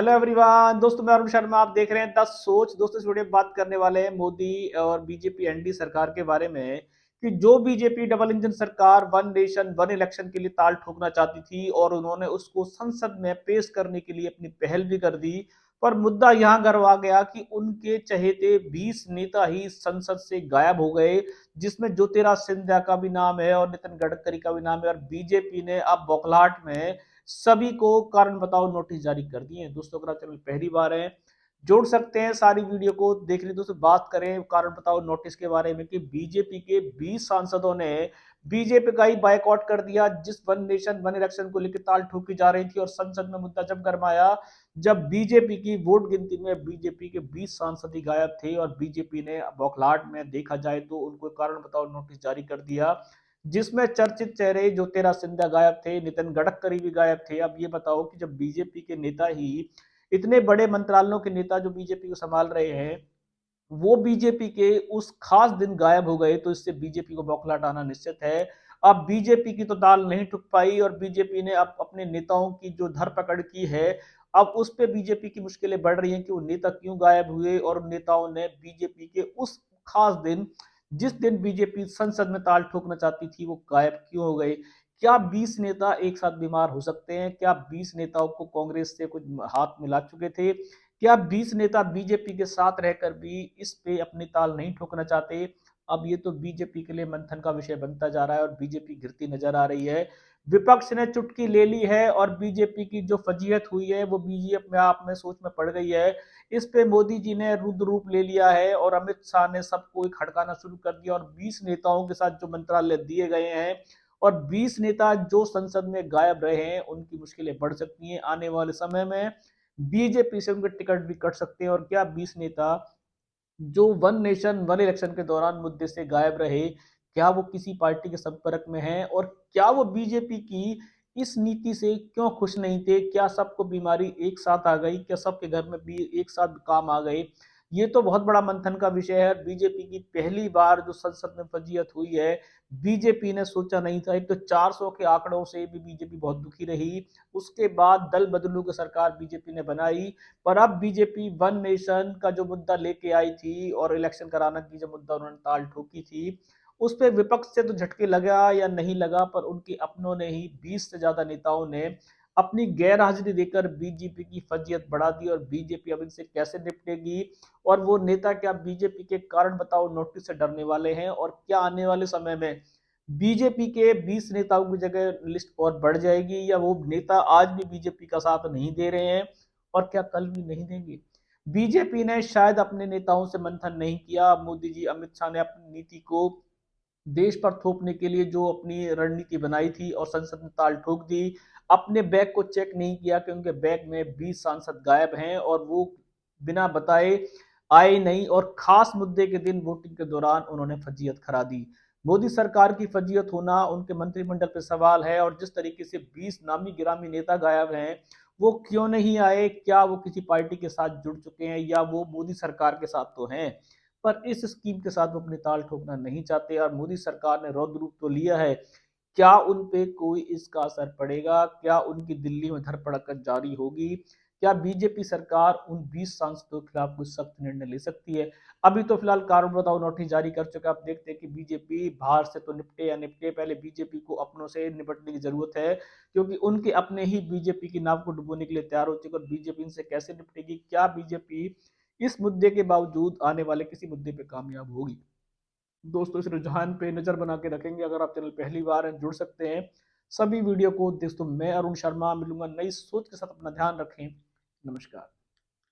Hello everyone दोस्तों, मैं अरुण शर्मा। आप देख रहे हैं द सोच। दोस्तों, इस वीडियो में बात करने वाले हैं मोदी और बीजेपी एनडी सरकार के बारे में कि जो बीजेपी डबल इंजन सरकार वन नेशन वन इलेक्शन के लिए ताल ठोकना चाहती थी और उन्होंने उसको संसद में पेश करने के लिए अपनी पहल भी कर दी। पर मुद्दा यहां गरवा गया कि उनके चहेते 20 नेता ही संसद से गायब हो गए, जिसमें ज्योतिराज सिंधिया का भी नाम है और नितिन गडकरी का भी नाम है। और बीजेपी ने अब बौखलाहट में सभी को कारण बताओ नोटिस जारी कर दिए हैं। दोस्तों, अगर आप चैनल पहली बार है, जोड़ सकते हैं सारी वीडियो को देख ली। दोस्तों, बात करें कारण बताओ नोटिस के बारे में कि बीजेपी के 20 सांसदों ने बीजेपी का ही बायकॉट कर दिया, जिस वन नेशन वन इलेक्शन को लेकर ताल ठोकी जा रही थी। और संसद में मुद्दा जब गरमाया, जब बीजेपी की वोट गिनती में बीजेपी के 20 सांसद ही गायब थे और बीजेपी ने बौखलाहट में देखा जाए तो उनको कारण बताओ नोटिस जारी कर दिया, जिसमें चर्चित चेहरे ज्योतिराज सिंधिया गायब थे, नितिन गडकरी भी गायब थे। अब ये बताओ कि जब बीजेपी के नेता ही, इतने बड़े मंत्रालयों के नेता जो बीजेपी को संभाल रहे हैं, वो बीजेपी के उस खास दिन गायब हो गए, तो इससे बीजेपी को बौखलाहट आना निश्चित है। अब बीजेपी की तो दाल नहीं टूट पाई और बीजेपी ने अब अपने नेताओं की जो धरपकड़ की है, अब उस पे बीजेपी की मुश्किलें बढ़ रही हैं कि वो नेता क्यों गायब हुए और उन नेताओं ने बीजेपी के उस खास दिन, जिस दिन बीजेपी संसद में ताल ठोकना चाहती थी, वो गायब क्यों हो गए। क्या 20 नेता एक साथ बीमार हो सकते हैं? क्या 20 नेताओं को कांग्रेस से कुछ हाथ मिला चुके थे? क्या 20 नेता बीजेपी के साथ रहकर भी इस पे अपनी ताल नहीं ठोकना चाहते? अब ये तो बीजेपी के लिए मंथन का विषय बनता जा रहा है और बीजेपी गिरती नजर आ रही है। विपक्ष ने चुटकी ले ली है और बीजेपी की जो फजीहत हुई है वो बीजेपी अपने आप में सोच में पड़ गई है। इस पे मोदी जी ने रुद्र रूप ले लिया है और अमित शाह ने सबको खड़काना शुरू कर दिया और 20 नेताओं के साथ जो मंत्रालय दिए गए हैं और 20 नेता जो संसद में गायब रहे हैं, उनकी मुश्किलें बढ़ सकती हैं आने वाले समय में। बीजेपी से उनके टिकट भी कट सकते हैं। और क्या 20 नेता जो वन नेशन वन इलेक्शन के दौरान मुद्दे से गायब रहे, क्या वो किसी पार्टी के संपर्क में हैं? और क्या वो बीजेपी की इस नीति से क्यों खुश नहीं थे? क्या सबको बीमारी एक साथ आ गई? क्या सबके घर में भी एक साथ काम आ गए? ये तो बहुत बड़ा मंथन का विषय है। बीजेपी की पहली बार जो संसद में फजीयत हुई है, बीजेपी ने सोचा नहीं था। एक तो 400 के आंकड़ों से भी बीजेपी बहुत दुखी रही। उसके बाद दल बदलू की सरकार बीजेपी ने बनाई, पर अब बीजेपी वन नेशन का जो मुद्दा लेके आई थी और इलेक्शन कराना की जो मुद्दा उन्होंने ताल ठोकी थी, उस पे विपक्ष से तो झटके लगा या नहीं लगा, पर उनके अपनों ने ही 20 से ज्यादा नेताओं ने अपनी गैर हाजिरी देकर बीजेपी की फजीयत बढ़ा दी। और बीजेपी अब इनसे कैसे निपटेगी और वो नेता क्या बीजेपी के कारण बताओ नोटिस से डरने वाले हैं? और क्या आने वाले समय में बीजेपी के 20 नेताओं की जगह लिस्ट और बढ़ जाएगी या वो नेता आज भी बीजेपी का साथ नहीं दे रहे हैं और क्या कल भी नहीं देंगे? बीजेपी ने शायद अपने नेताओं से मंथन नहीं किया। मोदी जी अमित शाह ने अपनी नीति को देश पर थोपने के लिए जो अपनी रणनीति बनाई थी और संसद में ताल ठोक दी, अपने बैग को चेक नहीं किया कि उनके बैग में 20 सांसद गायब हैं और वो बिना बताए आए नहीं और खास मुद्दे के दिन वोटिंग के दौरान उन्होंने फजीयत करा दी। मोदी सरकार की फजीयत होना उनके मंत्रिमंडल पे सवाल है। और जिस तरीके से 20 नामी गिरामी नेता गायब हैं, वो क्यों नहीं आए? क्या वो किसी पार्टी के साथ जुड़ चुके हैं या वो मोदी सरकार के साथ तो हैं, पर इस स्कीम के साथ वो अपनी ताल ठोकना नहीं चाहते? और मोदी सरकार ने रौद्र रूप तो लिया है, क्या उन पे कोई इसका असर पड़ेगा? क्या उनकी दिल्ली में धरपकड़ जारी होगी? क्या बीजेपी सरकार उन 20 सांसदों के खिलाफ कुछ सख्त निर्णय ले सकती है? अभी तो फिलहाल कारण बताओ नोटिस जारी कर चुका है। आप देखते हैं कि बीजेपी बाहर से तो निपटे या निपटे, पहले बीजेपी को अपनों से निपटने की जरूरत है, क्योंकि उनके अपने ही बीजेपी की नाव को डुबोने के लिए तैयार हो चुके। और बीजेपी इनसे कैसे निपटेगी? क्या बीजेपी इस मुद्दे के बावजूद आने वाले किसी मुद्दे पे कामयाब होगी? दोस्तों, इस रुझान पे नजर बना के रखेंगे। अगर आप चैनल पहली बार हैं, जुड़ सकते हैं सभी वीडियो को। दोस्तों, मैं अरुण शर्मा मिलूंगा नई सोच के साथ। अपना ध्यान रखें। नमस्कार।